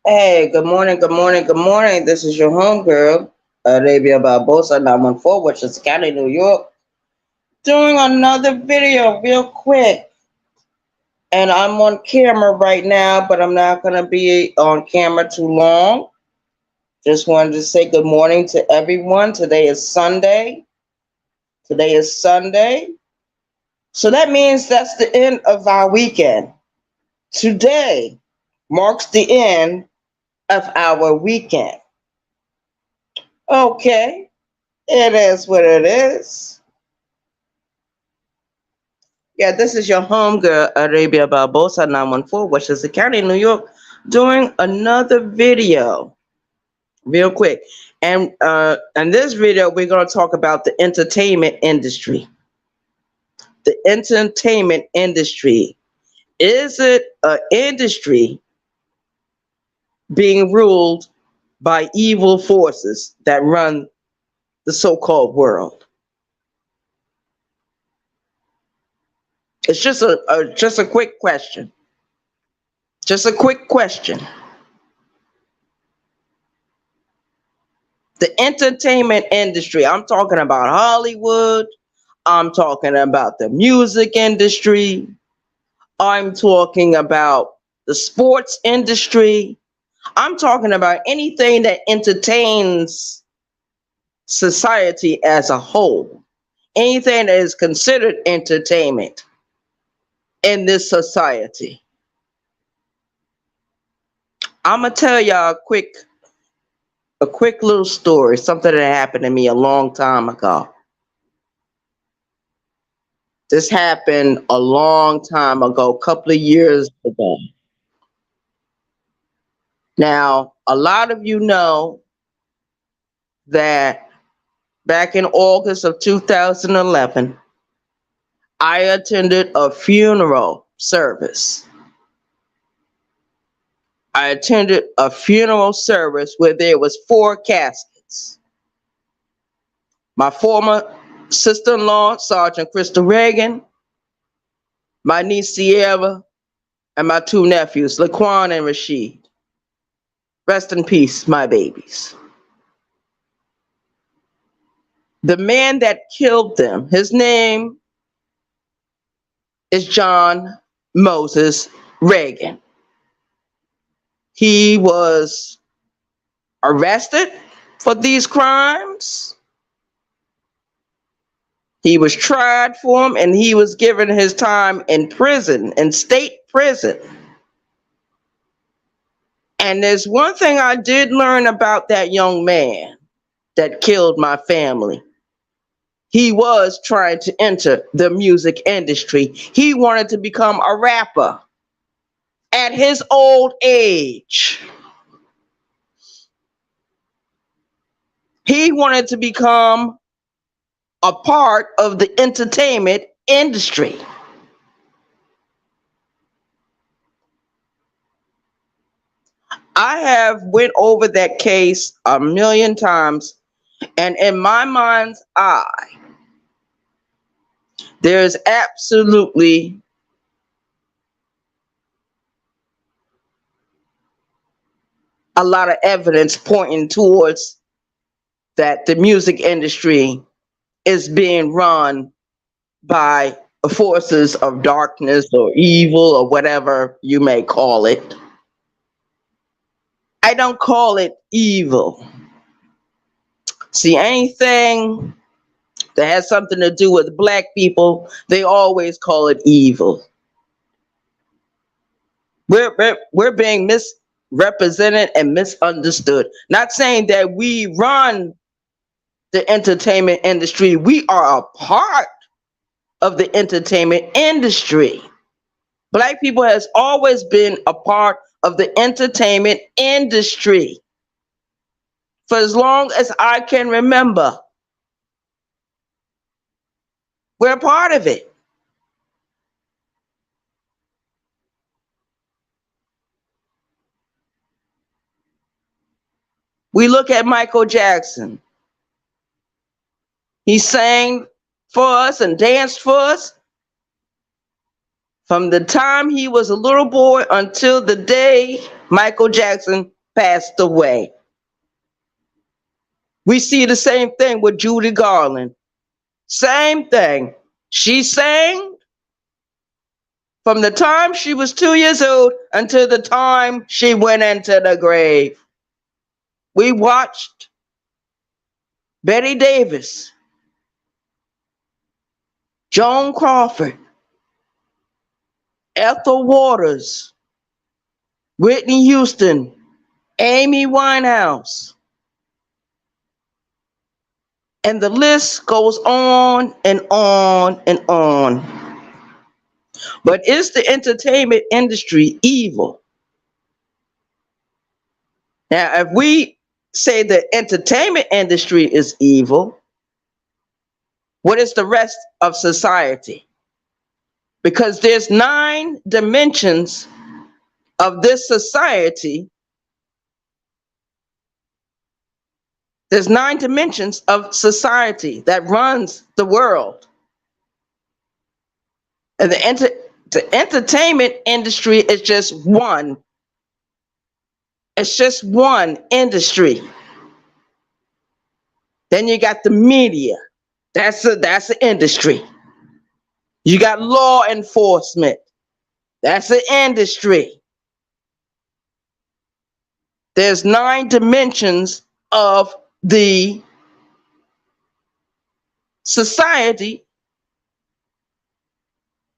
Hey, good morning, good morning, good morning. This is your homegirl, Arabia Barbosa, 914, Westchester County, New York, doing another video real quick. And I'm on camera right now, but I'm not going to be on camera too long. Just wanted to say good morning to everyone. Today is Sunday. Today is Sunday. So that means that's the end of our weekend. Today marks the end of our weekend. Okay. It is what it is. Yeah, this is your homegirl, Arabia Barbosa 914, Westchester County, New York, doing another video real quick. And in this video, we're going to talk about the entertainment industry. The entertainment industry. Is it an industry being ruled by evil forces that run the so-called world? It's just a quick question. Just a quick question. The entertainment industry, I'm talking about Hollywood, I'm talking about the music industry, I'm talking about the sports industry, I'm talking about anything that entertains society as a whole, anything that is considered entertainment in this society. I'm gonna tell y'all a quick little story, something that happened to me a long time ago. This happened a long time ago, a couple of years ago. Now, a lot of you know that back in August of 2011, I attended a funeral service. I attended a funeral service where there was 4 caskets. My former sister-in-law, Sergeant Crystal Reagan, my niece Sierra, and my 2 nephews, Laquan and Rashid. Rest in peace, my babies. The man that killed them, his name is John Moses Reagan. He was arrested for these crimes. He was tried for them, and he was given his time in prison, in state prison. And there's one thing I did learn about that young man that killed my family. He was trying to enter the music industry. He wanted to become a rapper at his old age. He wanted to become a part of the entertainment industry. I have went over that case a million times, and in my mind's eye, there's absolutely a lot of evidence pointing towards that the music industry is being run by forces of darkness or evil or whatever you may call it. I don't call it evil. See, anything that has something to do with black people, they always call it evil. We're being misrepresented and misunderstood. Not saying that we run the entertainment industry. We are a part of the entertainment industry. Black people has always been a part of the entertainment industry for as long as I can remember. We're a part of it. We look at Michael Jackson. He sang for us and danced for us from the time he was a little boy until the day Michael Jackson passed away. We see the same thing with Judy Garland. Same thing. She sang from the time she was 2 years old until the time she went into the grave. We watched Betty Davis, Joan Crawford, Ethel Waters, Whitney Houston, Amy Winehouse, and the list goes on and on and on. But is the entertainment industry evil? Now, if we say the entertainment industry is evil, what is the rest of society? Because there's 9 dimensions of this society. There's 9 dimensions of society that runs the world. And the entertainment industry is just one. It's just one industry. Then you got the media. That's an industry. You got law enforcement. That's an industry. There's 9 dimensions of the society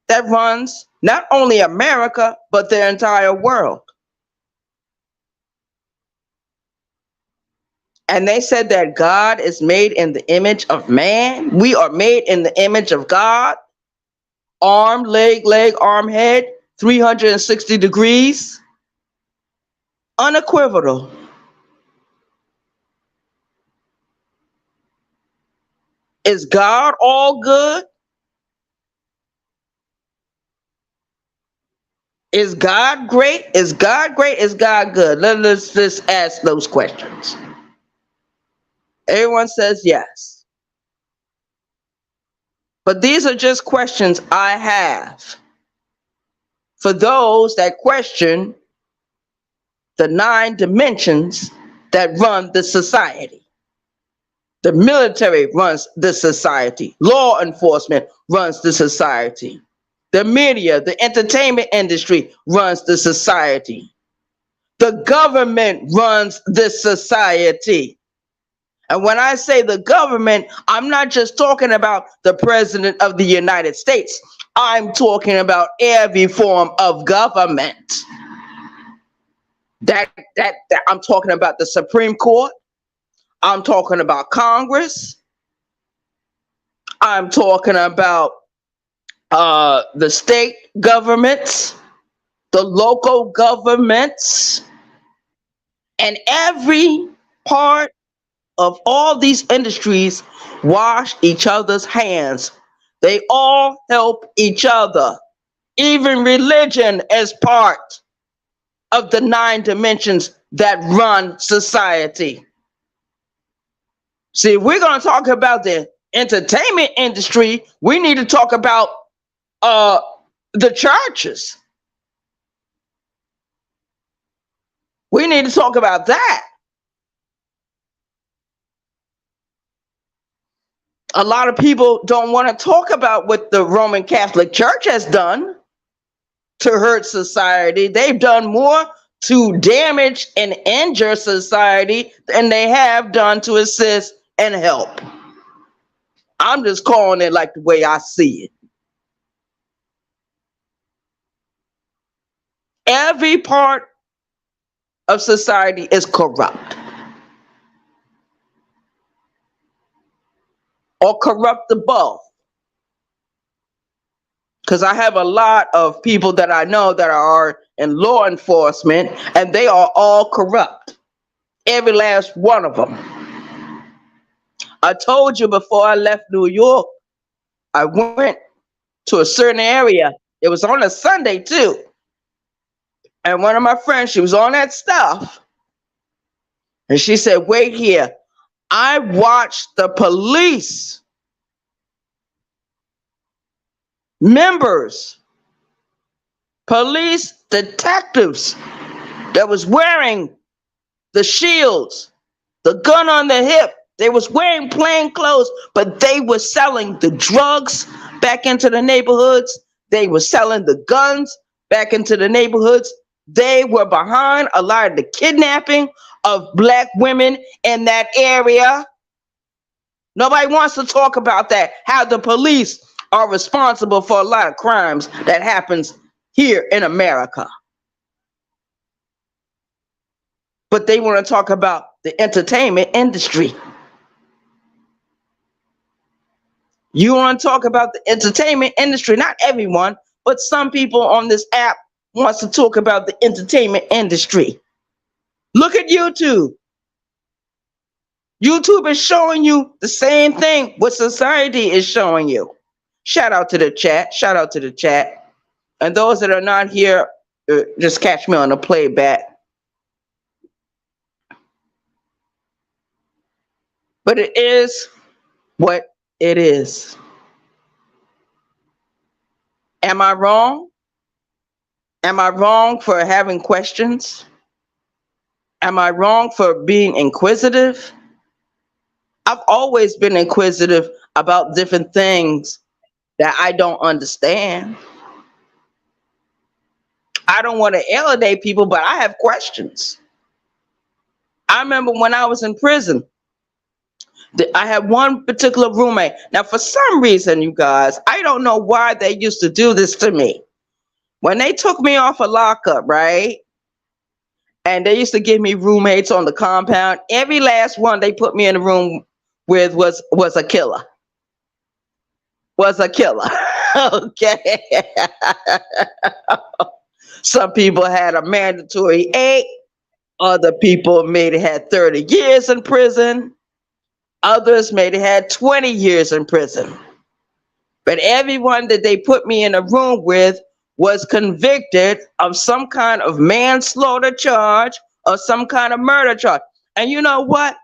that runs not only America, but the entire world. And they said that God is made in the image of man. We are made in the image of God. Arm, leg, arm, head, 360 degrees. Unequivocal. Is God all good? Is God great? Is God great? Is God good? Let's just ask those questions. Everyone says yes. But these are just questions I have for those that question the 9 dimensions that run the society. The military runs the society. Law enforcement runs the society. The media, the entertainment industry runs the society. The government runs this society. And when I say the government, I'm not just talking about the president of the United States. I'm talking about every form of government. That I'm talking about the Supreme Court. I'm talking about Congress. I'm talking about the state governments, the local governments, and every part of all these industries wash each other's hands. They all help each other. Even religion is part of the 9 dimensions that run society. See, if we're going to talk about the entertainment industry, we need to talk about the churches. We need to talk about that. A lot of people don't want to talk about what the Roman Catholic Church has done to hurt society. They've done more to damage and injure society than they have done to assist and help. I'm just calling it like the way I see it. Every part of society is corrupt or corruptible. Because I have a lot of people that I know that are in law enforcement, and they are all corrupt. Every last one of them. I told you before I left New York, I went to a certain area. It was on a Sunday too. And one of my friends, she was on that stuff. And she said, wait here. I watched the police members, police detectives that was wearing the shields, the gun on the hip. They was wearing plain clothes, but they were selling the drugs back into the neighborhoods. They were selling the guns back into the neighborhoods. They were behind a lot of the kidnapping of black women in that area. Nobody wants to talk about that, how the police are responsible for a lot of crimes that happens here in America. But they want to talk about the entertainment industry. You want to talk about the entertainment industry. Not everyone, but some people on this app wants to talk about the entertainment industry. Look at YouTube. YouTube is showing you the same thing what society is showing you. Shout out to the chat. Shout out to the chat. And those that are not here, just catch me on the playback. But it is what it is. Am I wrong? Am I wrong for having questions? Am I wrong for being inquisitive? I've always been inquisitive about different things that I don't understand. I don't want to alienate people, but I have questions. I remember when I was in prison, I had one particular roommate. Now, for some reason, you guys, I don't know why they used to do this to me. When they took me off a lockup, right? And they used to give me roommates on the compound. Every last one they put me in a room with was a killer. Was a killer. Okay. Some people had a mandatory 8. Other people maybe had 30 years in prison. Others maybe had 20 years in prison. But everyone that they put me in a room with was convicted of some kind of manslaughter charge or some kind of murder charge. And you know what?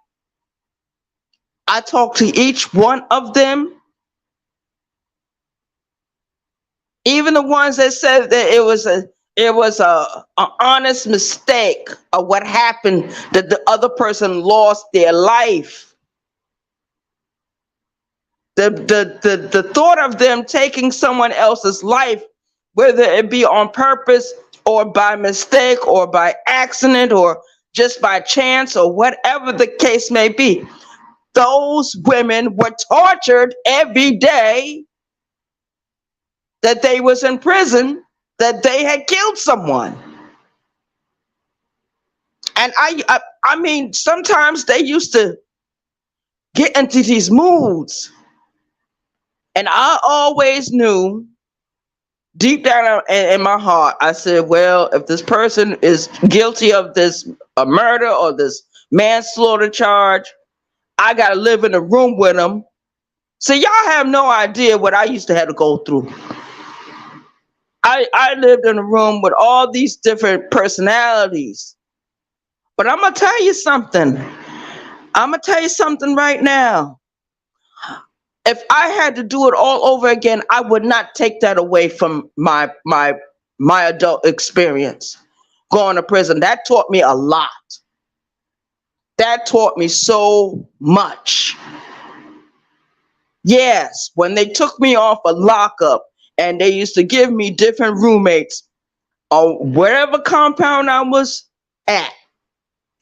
I talked to each one of them. Even the ones that said that it was an honest mistake of what happened, that the other person lost their life. The thought of them taking someone else's life, whether it be on purpose or by mistake or by accident or just by chance or whatever the case may be, those women were tortured every day that they was in prison, that they had killed someone. And I mean, sometimes they used to get into these moods. And I always knew deep down in my heart, I said, well, if this person is guilty of this murder or this manslaughter charge, I got to live in a room with them. So y'all have no idea what I used to have to go through. I lived in a room with all these different personalities. But I'm going to tell you something. I'm going to tell you something right now. If I had to do it all over again, I would not take that away from my adult experience going to prison. That taught me a lot. That taught me so much. Yes, when they took me off a lockup and they used to give me different roommates on wherever compound I was at.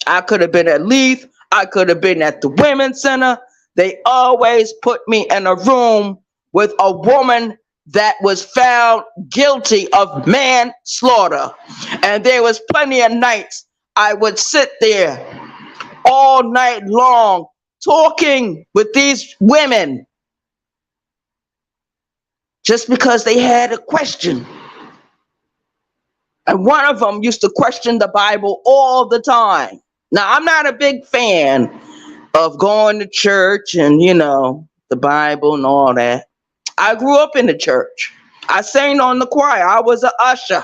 I could have been at Leith. I could have been at the Women's Center. They always put me in a room with a woman that was found guilty of manslaughter. And there was plenty of nights I would sit there all night long talking with these women just because they had a question. And one of them used to question the Bible all the time. Now, I'm not a big fan of going to church and, the Bible and all that. I grew up in the church. I sang on the choir. I was an usher.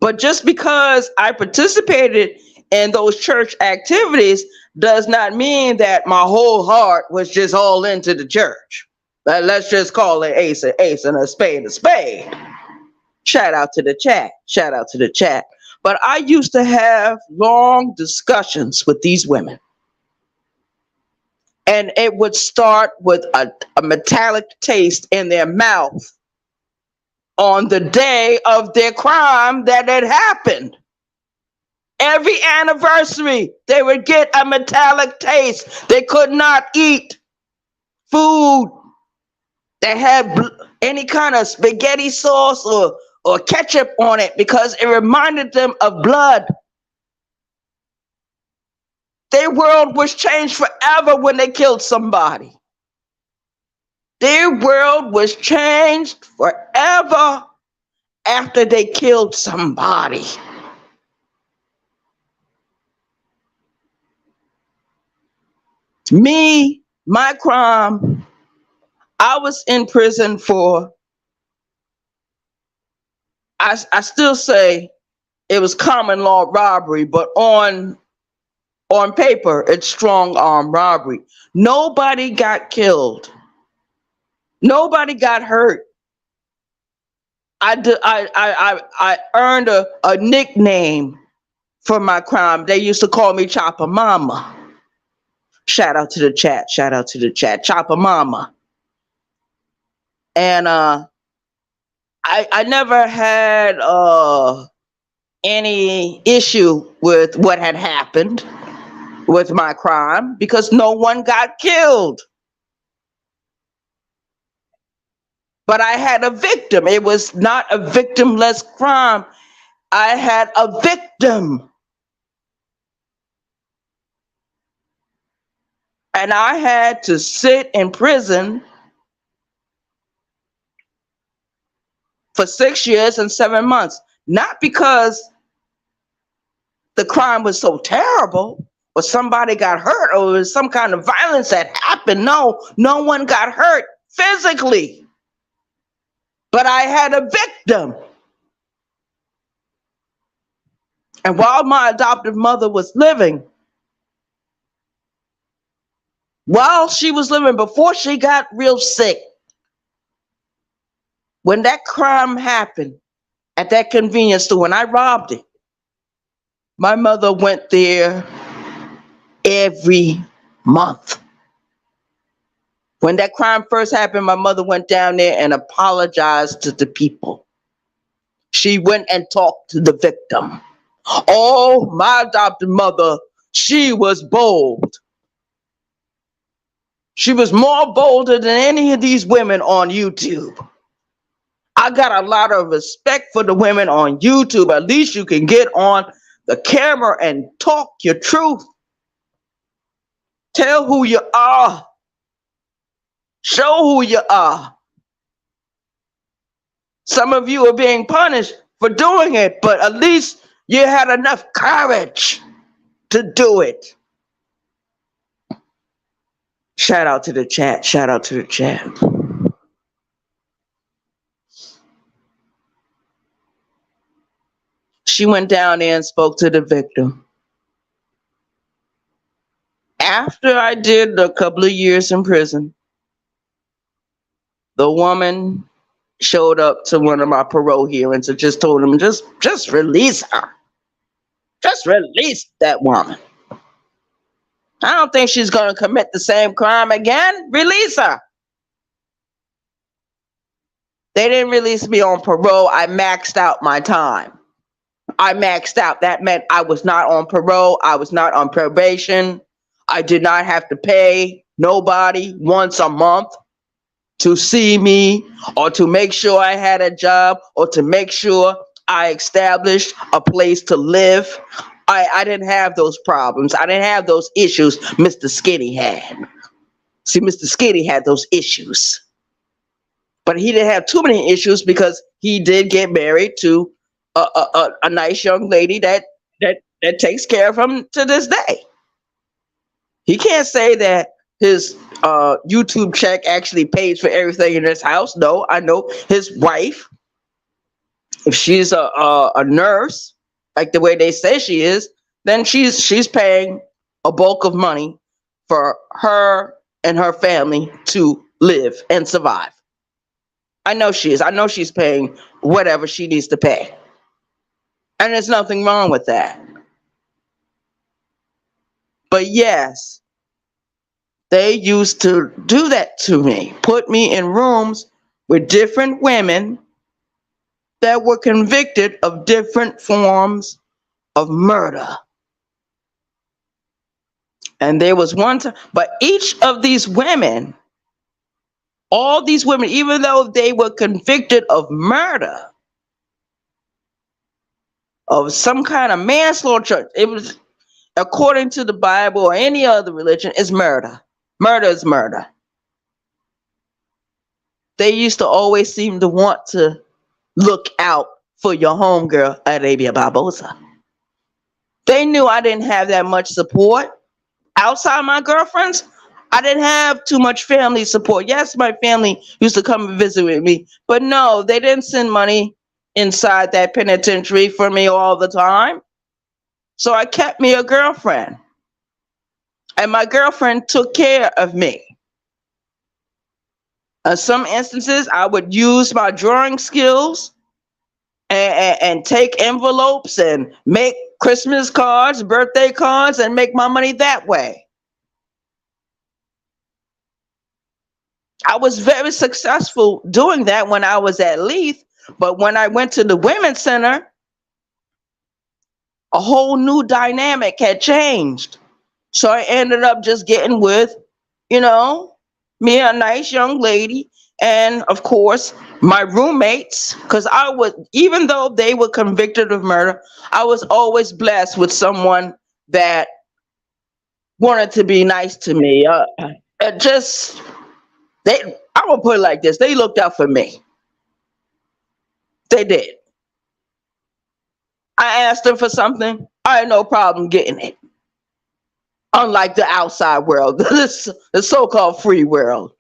But just because I participated in those church activities does not mean that my whole heart was just all into the church. Let's just call it ace and a spade a spade. Shout out to the chat. Shout out to the chat. But I used to have long discussions with these women. And it would start with a metallic taste in their mouth on the day of their crime that had happened. Every anniversary, they would get a metallic taste. They could not eat food that had any kind of spaghetti sauce or ketchup on it because it reminded them of blood. Their world was changed forever when they killed somebody. Their world was changed forever after they killed somebody. Me, my crime, I was in prison for, I still say it was common law robbery, but on paper, it's strong arm robbery. Nobody got killed. Nobody got hurt. I earned a nickname for my crime. They used to call me Chopper Mama. Shout out to the chat. Shout out to the chat. Chopper Mama. And I never had any issue with what had happened with my crime because no one got killed. But I had a victim. It was not a victimless crime. I had a victim. And I had to sit in prison for 6 years and 7 months. Not because the crime was so terrible or somebody got hurt or there was some kind of violence that happened. No one got hurt physically. But I had a victim. And while my adoptive mother was living, before she got real sick, when that crime happened at that convenience store, when I robbed it, my mother went there every month. When that crime first happened, my mother went down there and apologized to the people. She went and talked to the victim. Oh, my adopted mother, she was bold. She was more bolder than any of these women on YouTube. I got a lot of respect for the women on YouTube. At least you can get on the camera and talk your truth. Tell who you are. Show who you are. Some of you are being punished for doing it, but at least you had enough courage to do it. Shout out to the chat. Shout out to the chat. She went down there and spoke to the victim. After I did a couple of years in prison, the woman showed up to one of my parole hearings and just told him, just release her. Just release that woman. I don't think she's going to commit the same crime again. Release her. They didn't release me on parole. I maxed out my time. I maxed out. That meant I was not on parole. I was not on probation. I did not have to pay nobody once a month to see me or to make sure I had a job or to make sure I established a place to live. I didn't have those problems. I didn't have those issues Mr. Skinny had. See, Mr. Skinny had those issues. But he didn't have too many issues because he did get married to a nice young lady that takes care of him to this day. He can't say that his YouTube check actually pays for everything in his house. No, I know his wife, if she's a nurse, like the way they say she is, then she's paying a bulk of money for her and her family to live and survive. I know she is. I know she's paying whatever she needs to pay. And there's nothing wrong with that. But yes, they used to do that to me, put me in rooms with different women that were convicted of different forms of murder. And there was one time, but each of these women, all these women, even though they were convicted of murder, of some kind of manslaughter, it was according to the Bible or any other religion, is murder. Murder is murder. They used to always seem to want to look out for your homegirl, Arabia Barbosa. They knew I didn't have that much support. Outside my girlfriends, I didn't have too much family support. Yes, my family used to come and visit with me, but no, they didn't send money inside that penitentiary for me all the time. So I kept me a girlfriend. And my girlfriend took care of me. In some instances, I would use my drawing skills and take envelopes and make Christmas cards, birthday cards, and make my money that way. I was very successful doing that when I was at Leith, but when I went to the Women's Center, a whole new dynamic had changed. So I ended up just getting with, you know, me, a nice young lady, and of course, my roommates, because I was, even though they were convicted of murder, I was always blessed with someone that wanted to be nice to me. Just they, I will put it like this: they looked out for me. They did. I asked them for something, I had no problem getting it. Unlike the outside world, the so-called free world,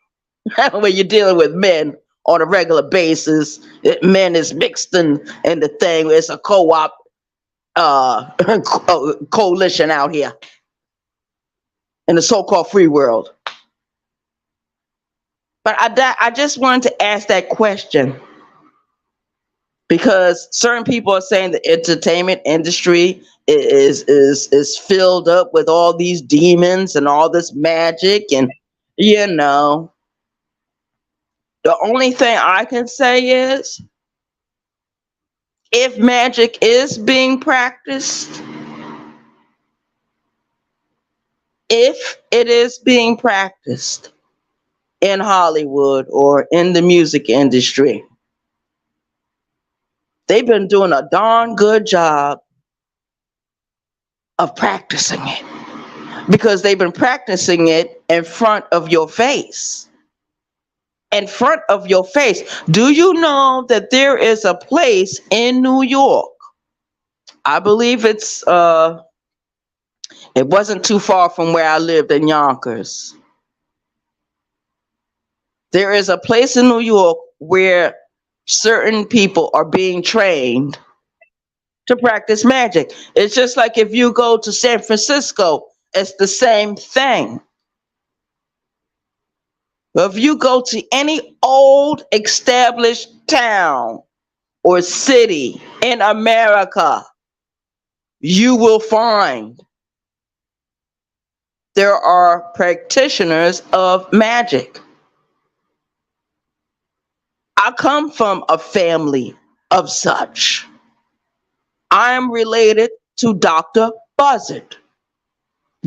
where you're dealing with men on a regular basis. Men is mixed in the thing. It's a co-op coalition out here in the so-called free world. But I just wanted to ask that question because certain people are saying the entertainment industry is filled up with all these demons and all this magic, and you know, the only thing I can say is if magic is being practiced, if it is being practiced in Hollywood or in the music industry, they've been doing a darn good job of practicing it because they've been practicing it in front of your face. In front of your face. Do you know that there is a place in New York? I believe it wasn't too far from where I lived in Yonkers. There is a place in New York where certain people are being trained to practice magic. It's just like if you go to San Francisco, it's the same thing. If you go to any old established town or city in America, you will find there are practitioners of magic. I come from a family of such. I am related to Dr. Buzzard,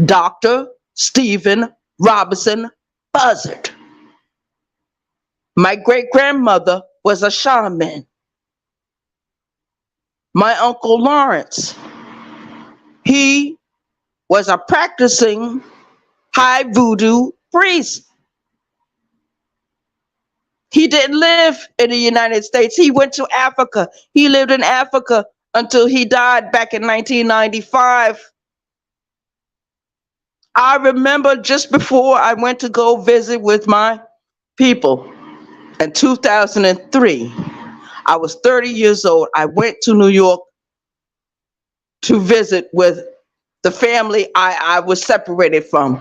Dr. Stephen Robinson Buzzard. My great grandmother was a shaman. My uncle Lawrence, he was a practicing high voodoo priest. He didn't live in the United States. He went to Africa. He lived in Africa until he died back in 1995. I remember just before I went to go visit with my people in 2003, I was 30 years old. I went to New York to visit with the family I was separated from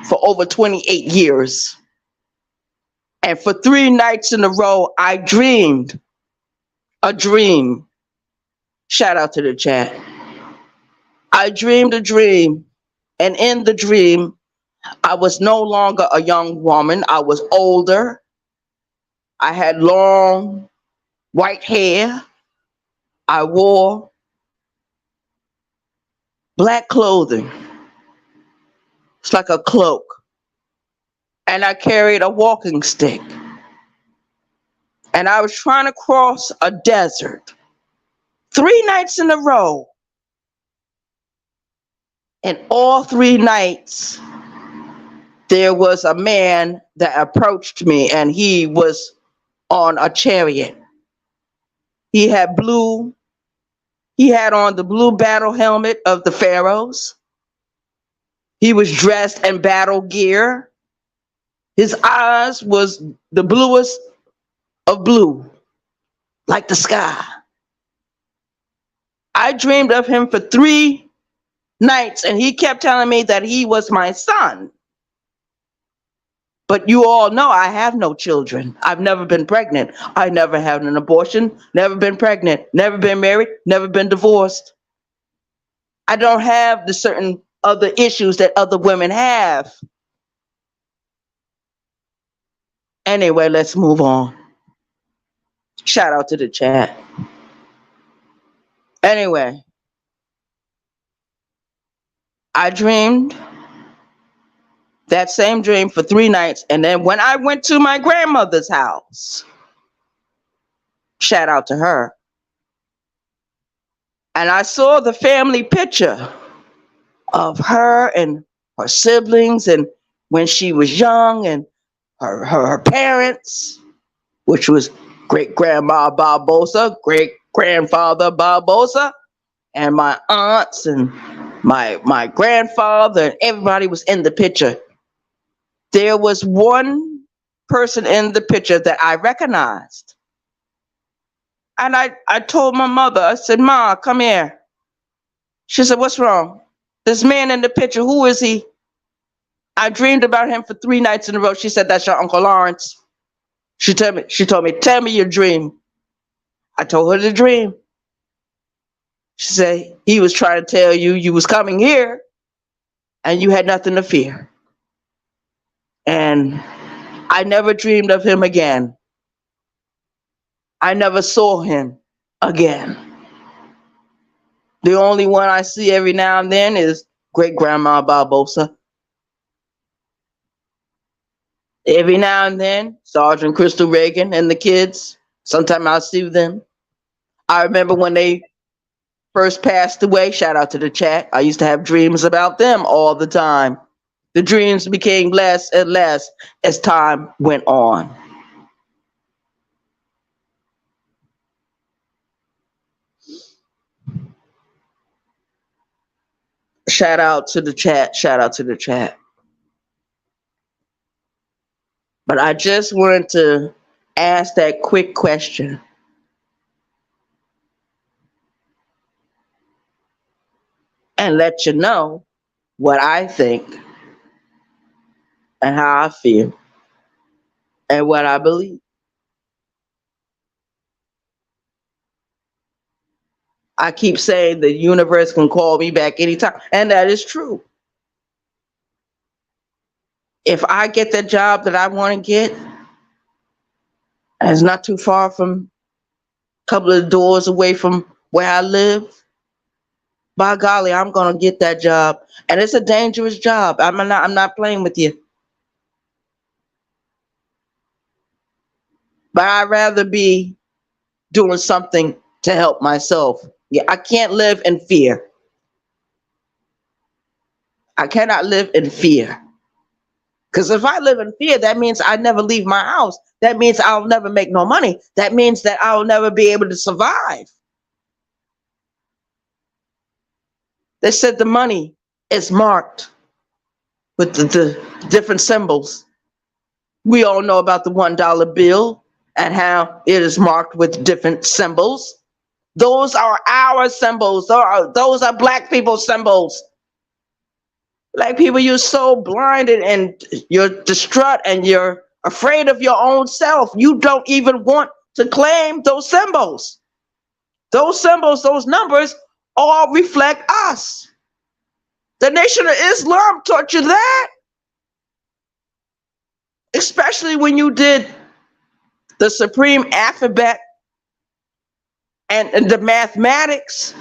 for over 28 years. And for 3 nights in a row, I dreamed a dream Shout out to the chat. I dreamed a dream, and in the dream, I was no longer a young woman. I was older. I had long white hair. I wore black clothing. It's like a cloak. And I carried a walking stick. And I was trying to cross a desert 3 nights in a row. And all 3 nights, there was a man that approached me, and he was on a chariot. He had on the blue battle helmet of the pharaohs. He was dressed in battle gear. His eyes was the bluest of blue, like the sky. I dreamed of him for 3 nights, and he kept telling me that he was my son. But you all know I have no children. I've never been pregnant. I never had an abortion, never been pregnant, never been married, never been divorced. I don't have the certain other issues that other women have. Anyway, let's move on. Shout out to the chat. Anyway, I dreamed that same dream for 3 nights. And then when I went to my grandmother's house, shout out to her, and I saw the family picture of her and her siblings, and when she was young, and her parents, which was great-grandma Barbosa, great-grandfather Barbosa, and my aunts and my grandfather, and everybody was in the picture. There was one person in the picture that I recognized. And I told my mother, I said, Ma, come here. She said, what's wrong? This man in the picture, who is he? I dreamed about him for 3 nights in a row. She said, that's your Uncle Lawrence. She told me, tell me your dream. I told her the dream. She said, he was trying to tell you you was coming here and you had nothing to fear. And I never dreamed of him again. I never saw him again. The only one I see every now and then is great-grandma Barbosa. Every now and then, Sergeant Crystal Reagan and the kids, sometimes I'll see them. I remember when they first passed away, shout out to the chat, I used to have dreams about them all the time. The dreams became less and less as time went on. Shout out to the chat, shout out to the chat. But I just wanted to ask that quick question. And let you know what I think and how I feel and what I believe. I keep saying the universe can call me back anytime, and that is true. If I get the job that I want to get, and it's not too far from a couple of doors away from where I live, by golly, I'm gonna get that job. And it's a dangerous job. I'm not playing with you. But I'd rather be doing something to help myself. Yeah, I can't live in fear. I cannot live in fear. Because if I live in fear, that means I never leave my house. That means I'll never make no money. That means that I'll never be able to survive. They said the money is marked with the different symbols. We all know about the $1 bill and how it is marked with different symbols. Those are our symbols. Those are Black people's symbols. Black people, you're so blinded and you're distraught and you're afraid of your own self. You don't even want to claim those symbols. Those symbols, those numbers all reflect us. The Nation of Islam taught you that, especially when you did the supreme alphabet and the mathematics.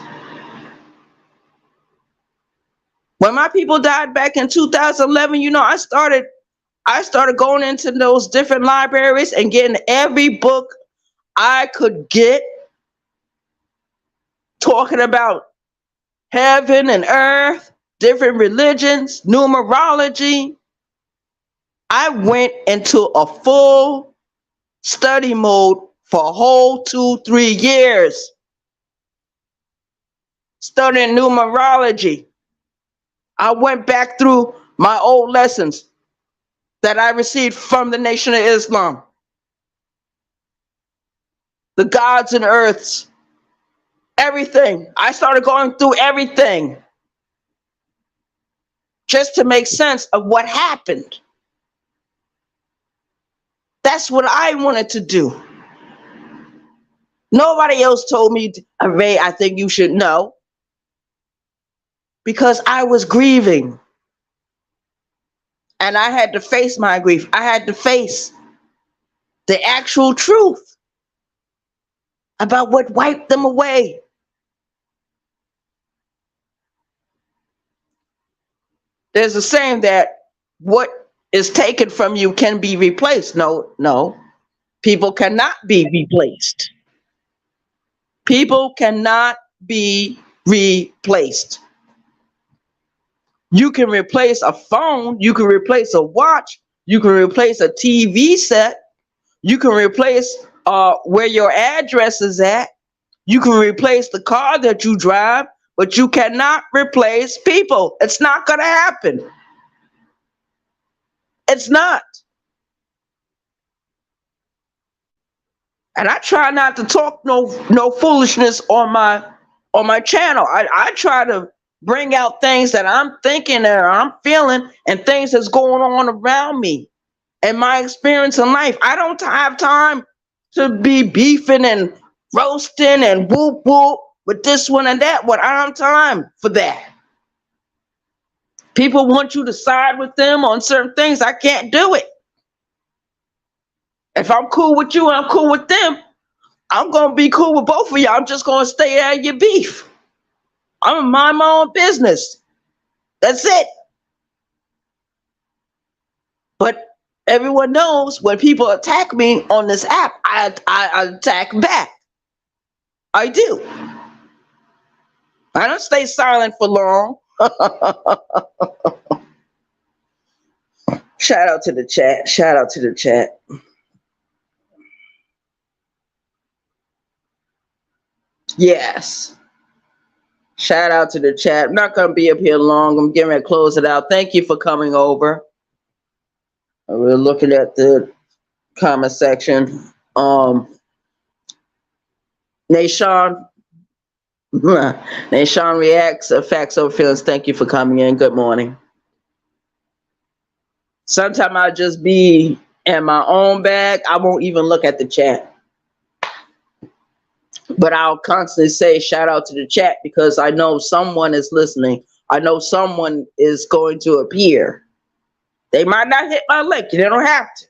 When my people died back in 2011, I started going into those different libraries and getting every book I could get, talking about heaven and earth, different religions, numerology. I went into a full study mode for a whole 2-3 years, studying numerology. I went back through my old lessons that I received from the Nation of Islam, the gods and earths, everything. I started going through everything just to make sense of what happened. That's what I wanted to do. Nobody else told me, Ray, I think you should know, because I was grieving. And I had to face my grief. I had to face the actual truth about what wiped them away. There's a saying that what is taken from you can be replaced. No. People cannot be replaced. People cannot be replaced. You can replace a phone, you can replace a watch, you can replace a TV set, you can replace where your address is at, you can replace the car that you drive, but you cannot replace people. It's not going to happen. It's not. And I try not to talk no foolishness on my channel. I try to bring out things that I'm thinking and I'm feeling and things that's going on around me and my experience in life. I don't have time to be beefing and roasting and whoop whoop with this one and that one. I don't have time for that. People want you to side with them on certain things. I can't do it. If I'm cool with you and I'm cool with them, I'm going to be cool with both of you. I'm just going to stay out of your beef. I'm going to mind my own business. That's it. But everyone knows when people attack me on this app, I attack back. I do. I don't stay silent for long. Shout out to the chat. Shout out to the chat. Yes. Shout out to the chat. I'm not going to be up here long. I'm getting ready to close it out. Thank you for coming over. We're looking at the comment section. Nation reacts, facts over feelings. Thank you for coming in. Good morning. Sometimes I'll just be in my own bag. I won't even look at the chat. But I'll constantly say shout out to the chat because I know someone is listening. I know someone is going to appear. They might not hit my link. They don't have to.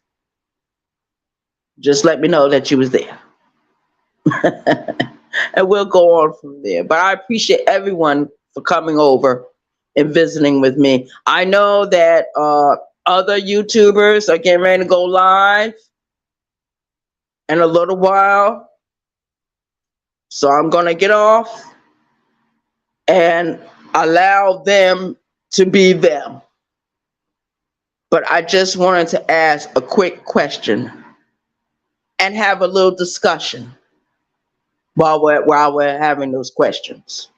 Just let me know that you was there. And we'll go on from there. But I appreciate everyone for coming over and visiting with me. I know that other YouTubers are getting ready to go live in a little while. So I'm going to get off and allow them to be them. But I just wanted to ask a quick question and have a little discussion while we're having those questions.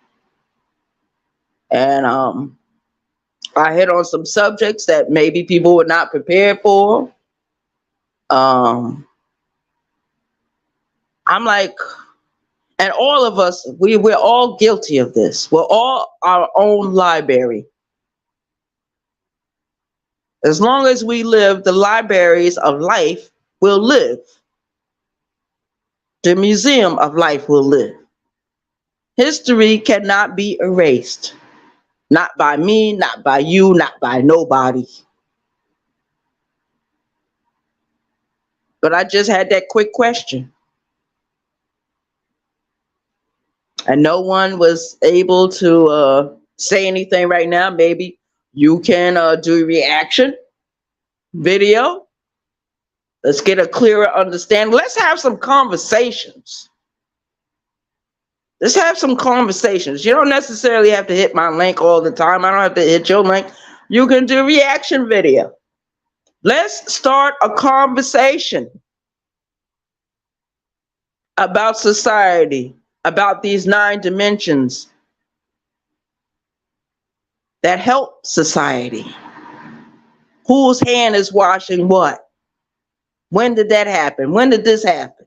And I hit on some subjects that maybe people were not prepared for. I'm like, and all of us, we're all guilty of this. We're all our own library. As long as we live, the libraries of life will live. The museum of life will live. History cannot be erased. Not by me, not by you, not by nobody. But I just had that quick question. And no one was able to say anything right now. Maybe you can do a reaction video. Let's get a clearer understanding. Let's have some conversations. Let's have some conversations. You don't necessarily have to hit my link all the time. I don't have to hit your link. You can do a reaction video. Let's start a conversation about society, about these 9 dimensions that help society. Whose hand is washing what? When did that happen? When did this happen?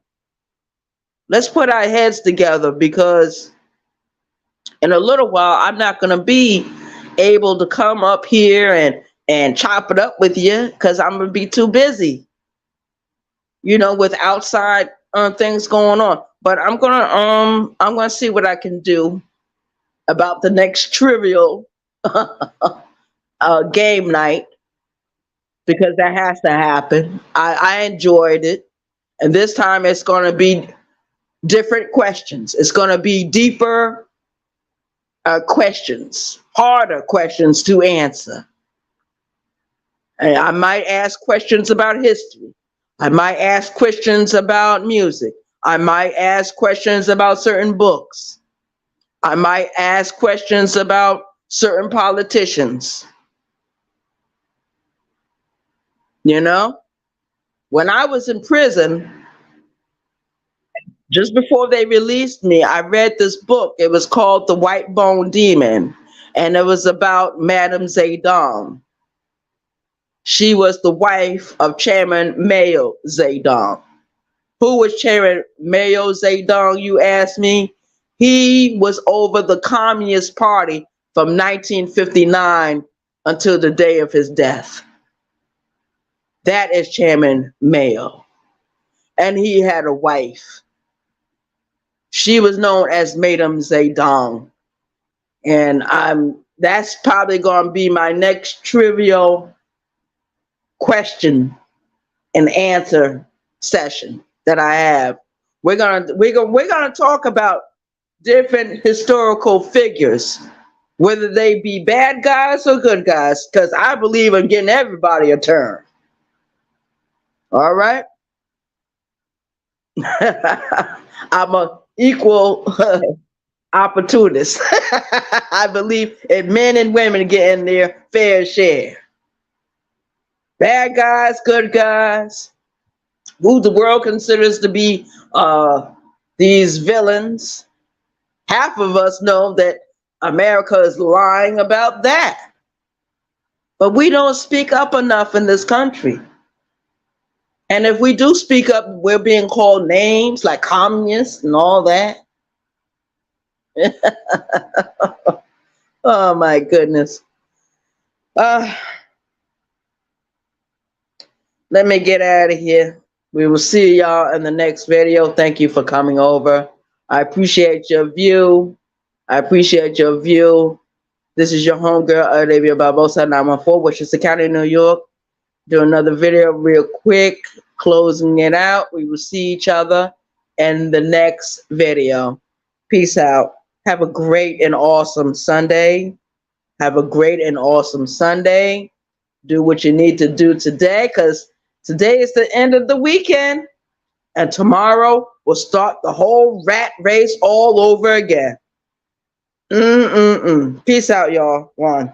Let's put our heads together, because in a little while, I'm not going to be able to come up here and chop it up with you, because I'm going to be too busy, with outside things going on. But I'm gonna see what I can do about the next trivial game night, because that has to happen. I enjoyed it, and this time it's gonna be different questions. It's gonna be deeper questions, harder questions to answer. And I might ask questions about history. I might ask questions about music. I might ask questions about certain books. I might ask questions about certain politicians. When I was in prison, just before they released me, I read this book. It was called The White Bone Demon, and it was about Madame Zedong. She was the wife of Chairman Mao Zedong. Who was Chairman Mao Zedong, you ask me? He was over the Communist Party from 1959 until the day of his death. That is Chairman Mao. And he had a wife. She was known as Madame Zedong. And that's probably going to be my next trivial question and answer session that I have. We're gonna talk about different historical figures, whether they be bad guys or good guys, because I believe in getting everybody a turn. All right. I'm an equal opportunist. I believe in men and women getting their fair share. Bad guys, good guys, who the world considers to be these villains. Half of us know that America is lying about that. But we don't speak up enough in this country. And if we do speak up, we're being called names like communists and all that. Oh my goodness. Let me get out of here. We will see y'all in the next video. Thank you for coming over. I appreciate your view. This is your homegirl, Arabia Barbosa, 914, Westchester County, New York. Do another video real quick, closing it out. We will see each other in the next video. Peace out. Have a great and awesome Sunday. Do what you need to do today, because today is the end of the weekend, and tomorrow we'll start the whole rat race all over again. Peace out, y'all. One.